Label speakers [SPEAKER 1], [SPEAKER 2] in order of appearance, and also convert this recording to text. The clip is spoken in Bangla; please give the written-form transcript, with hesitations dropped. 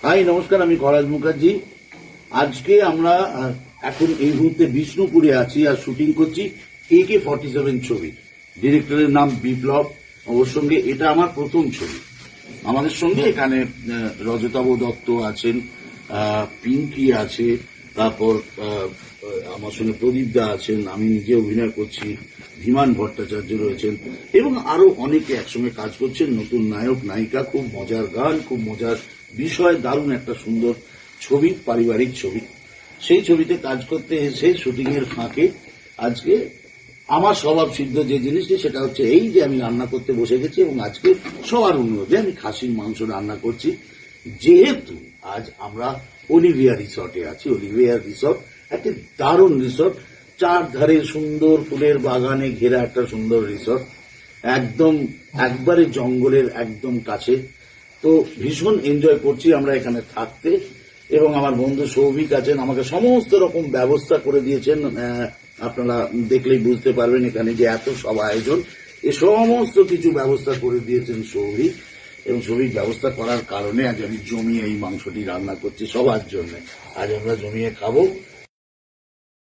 [SPEAKER 1] হাই নমস্কার, আমি খরাজ মুখার্জি। আজকে আমরা এখন এই মুহূর্তে বিষ্ণুপুরে আছি আর শুটিং করছি AK-47 ছবি। ডিরেক্টরের নাম বিপ্লব। ওর সঙ্গে এটা আমার প্রথম ছবি। আমাদের সঙ্গে এখানে রজতাভ দত্ত আছেন, পিঙ্কি আছে, তারপর আমার সঙ্গে প্রদীপ দা আছেন, আমি নিজে অভিনয় করছি, ধীমান ভট্টাচার্য রয়েছেন এবং আরো অনেকে একসঙ্গে কাজ করছেন। নতুন নায়ক নায়িকা, খুব মজার গান, খুব মজার বিষয়, দারুণ একটা সুন্দর ছবি, পারিবারিক ছবি। সেই ছবিতে কাজ করতে এসে শুটিং এর ফাঁকে আজকে আমার স্বভাব সিদ্ধ যে জিনিসটি সেটা হচ্ছে এই যে আমি রান্না করতে বসে গেছি এবং আজকে সবার অনুরোধে আমি খাসির মাংস রান্না করছি। যেহেতু আজ আমরা অলিভিয়া রিসর্টে আছি, অলিভিয়া রিসর্ট একটি দারুণ রিসর্ট, চারধারে সুন্দর ফুলের বাগানে ঘেরা একটা সুন্দর রিসর্ট, একদম একবারে জঙ্গলের একদম কাছে। তো ভীষণ এনজয় করছি আমরা এখানে থাকতে এবং আমার বন্ধু সৌভিক আছেন, আমাকে সমস্ত রকম ব্যবস্থা করে দিয়েছেন। আপনারা দেখলেই বুঝতে পারবেন এখানে যে এত সব আয়োজন, এ সমস্ত কিছু ব্যবস্থা করে দিয়েছেন সৌভিক, এবং সৌভিক ব্যবস্থা করার কারণে আজ আমি জমিয়ে এই মাংসটি রান্না করছি সবার জন্য। আজ আমরা জমিয়ে খাবো।